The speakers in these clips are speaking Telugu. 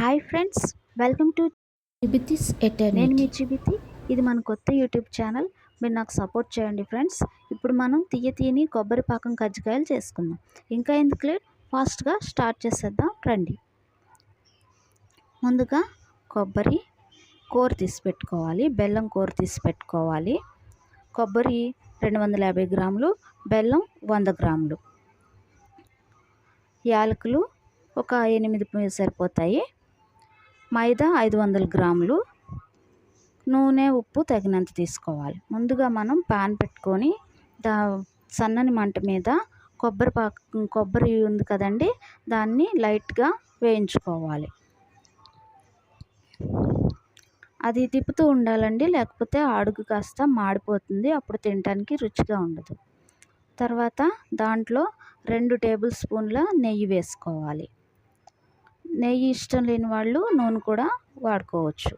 Hi friends, welcome to Chibitis నేను మీ Eternity. చిబితి. ఇది మన కొత్త యూట్యూబ్ ఛానల్. మీరు నాకు సపోర్ట్ చేయండి ఫ్రెండ్స్. ఇప్పుడు మనం తీయని కొబ్బరి పాకం కజ్జికాయలు చేసుకుందాం. ఇంకా ఎందుకు లేట్, ఫాస్ట్గా స్టార్ట్ చేసేద్దాం రండి. ముందుగా కొబ్బరి కూర తీసి పెట్టుకోవాలి, బెల్లం కూర తీసి పెట్టుకోవాలి. కొబ్బరి 250 గ్రాములు, బెల్లం 100 గ్రాములు, యాలకులు ఒక 8 సరిపోతాయి, మైదా 500 గ్రాములు, నూనె ఉప్పు తగినంత తీసుకోవాలి. ముందుగా మనం పాన్ పెట్టుకొని సన్నని మంట మీద కొబ్బరి ఉంది కదండి, దాన్ని లైట్గా వేయించుకోవాలి. అది తిప్పుతూ ఉండాలండి, లేకపోతే అడుగు కాస్త మాడిపోతుంది, అప్పుడు తినడానికి రుచిగా ఉండదు. తర్వాత దాంట్లో 2 టేబుల్ స్పూన్ల నెయ్యి వేసుకోవాలి. నెయ్యి ఇష్టం లేని వాళ్ళు నూనె కూడా వాడుకోవచ్చు.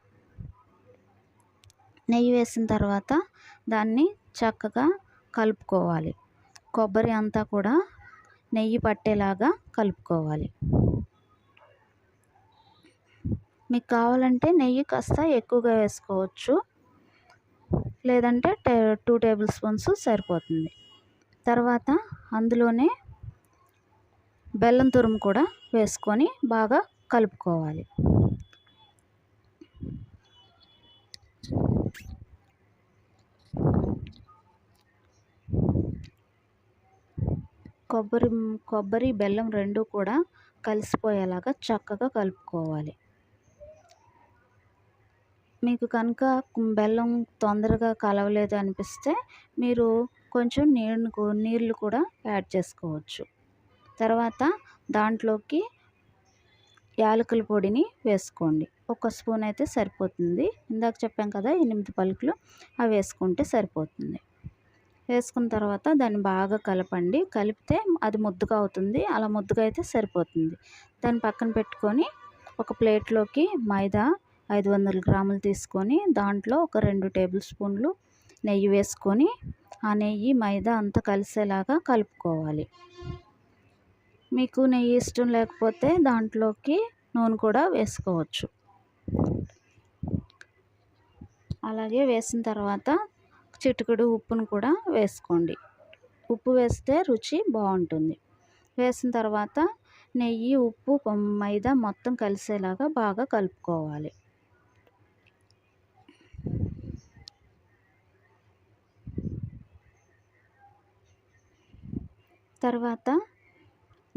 నెయ్యి వేసిన తర్వాత దాన్ని చక్కగా కలుపుకోవాలి. కొబ్బరి అంతా కూడా నెయ్యి పట్టేలాగా కలుపుకోవాలి. మీకు కావాలంటే నెయ్యి కాస్త ఎక్కువగా వేసుకోవచ్చు, లేదంటే 2 టేబుల్ స్పూన్స్ సరిపోతుంది. తర్వాత అందులోనే బెల్లం తురుము కూడా వేసుకొని బాగా కలుపుకోవాలి. కొబ్బరి బెల్లం రెండు కూడా కలిసిపోయేలాగా చక్కగా కలుపుకోవాలి. మీకు కనుక బెల్లం తొందరగా కలవలేదు అనిపిస్తే మీరు కొంచెం నీళ్ళు కూడా యాడ్ చేసుకోవచ్చు. తర్వాత దాంట్లోకి యాలకుల పొడిని వేసుకోండి. 1 స్పూన్ అయితే సరిపోతుంది. ఇందాక చెప్పాం కదా 8 పలుకులు, అవి వేసుకుంటే సరిపోతుంది. వేసుకున్న తర్వాత దాన్ని బాగా కలపండి. కలిపితే అది ముద్దగా అవుతుంది, అలా ముద్దగా అయితే సరిపోతుంది. దాన్ని పక్కన పెట్టుకొని ఒక ప్లేట్లోకి మైదా 500 గ్రాములు తీసుకొని దాంట్లో ఒక 2 టేబుల్ స్పూన్లు నెయ్యి వేసుకొని ఆ నెయ్యి మైదా అంతా కలిసేలాగా కలుపుకోవాలి. మీకు నెయ్యి ఇష్టం లేకపోతే దాంట్లోకి నూనె కూడా వేసుకోవచ్చు. అలాగే వేసిన తర్వాత చిటికెడు ఉప్పును కూడా వేసుకోండి. ఉప్పు వేస్తే రుచి బాగుంటుంది. వేసిన తర్వాత నెయ్యి, ఉప్పు, మైదా మొత్తం కలిసేలాగా బాగా కలుపుకోవాలి. తర్వాత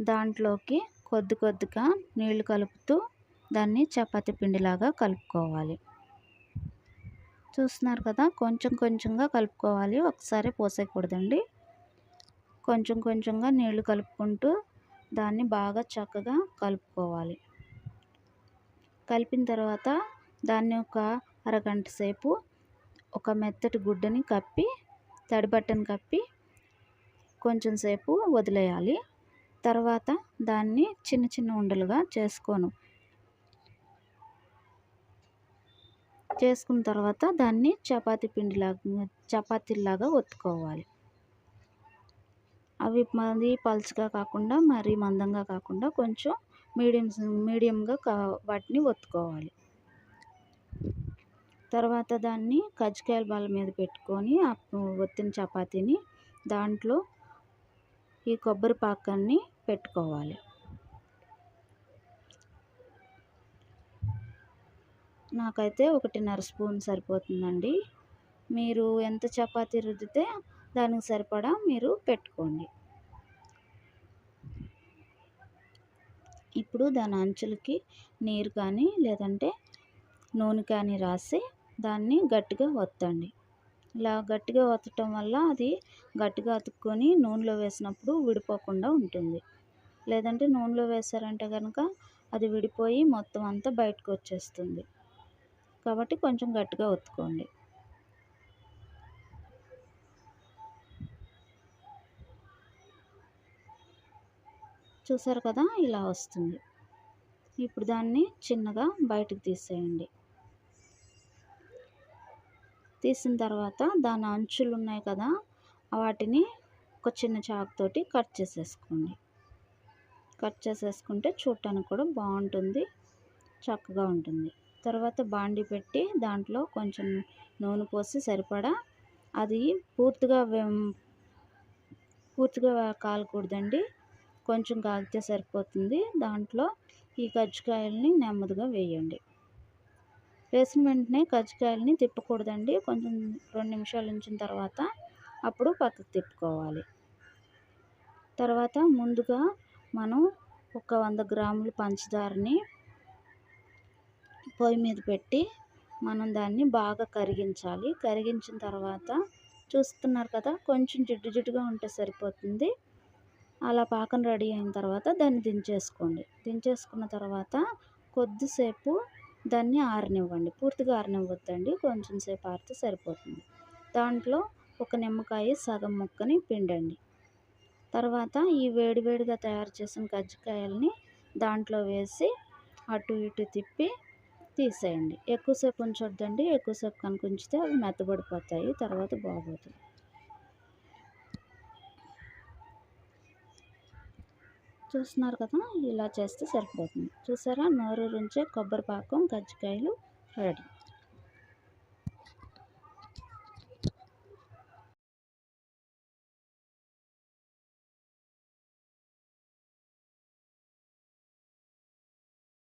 దాంట్లోకి కొద్దిగా నీళ్లు కలుపుతూ దాన్ని చపాతీ పిండిలాగా కలుపుకోవాలి. చూస్తున్నారు కదా, కొంచెంగా కలుపుకోవాలి, ఒకసారి పోసేయకూడదండి. కొంచెంగా నీళ్లు కలుపుకుంటూ దాన్ని బాగా చక్కగా కలుపుకోవాలి. కలిపిన తర్వాత దాన్ని ఒక అరగంట సేపు ఒక మెత్తటి గుడ్డని కప్పి, తడిబట్టను కప్పి కొంచెం సేపు వదిలేయాలి. తర్వాత దాన్ని చిన్న ఉండలుగా చేసుకున్న తర్వాత దాన్ని చపాతీలాగా ఒత్తుకోవాలి. అవి మరీ పలుచగా కాకుండా మరీ మందంగా కాకుండా కొంచెం మీడియంగా వాటిని ఒత్తుకోవాలి. తర్వాత దాన్ని కజ్జికాయల బాల మీద పెట్టుకొని ఒత్తిన చపాతీని దాంట్లో ఈ కొబ్బరి పాకాన్ని పెట్టుకోవాలి. నాకైతే 1.5 స్పూన్ సరిపోతుందండి. మీరు ఎంత చపాతీ రుద్దితే దానికి సరిపడా మీరు పెట్టుకోండి. ఇప్పుడు దాని అంచులకి నీరు కానీ లేదంటే నూనె కానీ రాసి దాన్ని గట్టిగా ఒత్తండి. ఇలా గట్టిగా ఒత్తటం వల్ల అది గట్టిగా అతుక్కొని నూనెలో వేసినప్పుడు విడిపోకుండా ఉంటుంది. లేదంటే నూనెలో వేసారంటే కనుక అది విడిపోయి మొత్తం అంతా బయటకు వచ్చేస్తుంది. కాబట్టి కొంచెం గట్టిగా ఒత్తుకోండి. చూసారు కదా, ఇలా వస్తుంది. ఇప్పుడు దాన్ని చిన్నగా బయటకు తీసేయండి. తీసిన తర్వాత దాని అంచులు ఉన్నాయి కదా, వాటిని ఒక చిన్న చాకుతోటి కట్ చేసేసుకోండి. కట్ చేసేసుకుంటే చూడటానికి కూడా బాగుంటుంది, చక్కగా ఉంటుంది. తర్వాత బాండీ పెట్టి దాంట్లో కొంచెం నూనె పోసి సరిపడా, అది పూర్తిగా పూర్తిగా కాలకూడదండి. కొంచెం కాగితే సరిపోతుంది. దాంట్లో ఈ కజ్జికాయలని నెమ్మదిగా వేయండి. వేసిన వెంటనే కజ్జికాయలని తిప్పకూడదండి. కొంచెం 2 నిమిషాలు ఉంచిన తర్వాత అప్పుడు పక్కకు తిప్పుకోవాలి. తర్వాత ముందుగా మనం ఒక 100 గ్రాములు పంచదారని పొయ్యి మీద పెట్టి మనం దాన్ని బాగా కరిగించాలి. కరిగించిన తర్వాత చూస్తున్నారు కదా, కొంచెం జిడ్డు జిడ్డుగా ఉంటే సరిపోతుంది. అలా పాకం రెడీ అయిన తర్వాత దాన్ని దించేసుకోండి. దించేసుకున్న తర్వాత కొద్దిసేపు దాన్ని ఆరనివ్వండి. పూర్తిగా ఆరనివ్వద్దండి, కొంచెం సేపు ఆరితే సరిపోతుంది. దాంట్లో ఒక నిమ్మకాయ సగం ముక్కని పిండండి. తర్వాత ఈ వేడివేడిగా తయారు చేసిన కజ్జికాయలని దాంట్లో వేసి అటు ఇటు తిప్పి తీసేయండి. ఎక్కువసేపు ఉంచొద్దండి. ఎక్కువసేపు కనుక ఉంచితే అవి మెత్తబడిపోతాయి, తర్వాత బాగోదు. చూస్తున్నారు కదా, ఇలా చేస్తే సరిపోతుంది. చూసారా, నోరూరించే కొబ్బరి పాకం కజ్జికాయలు రెడీ.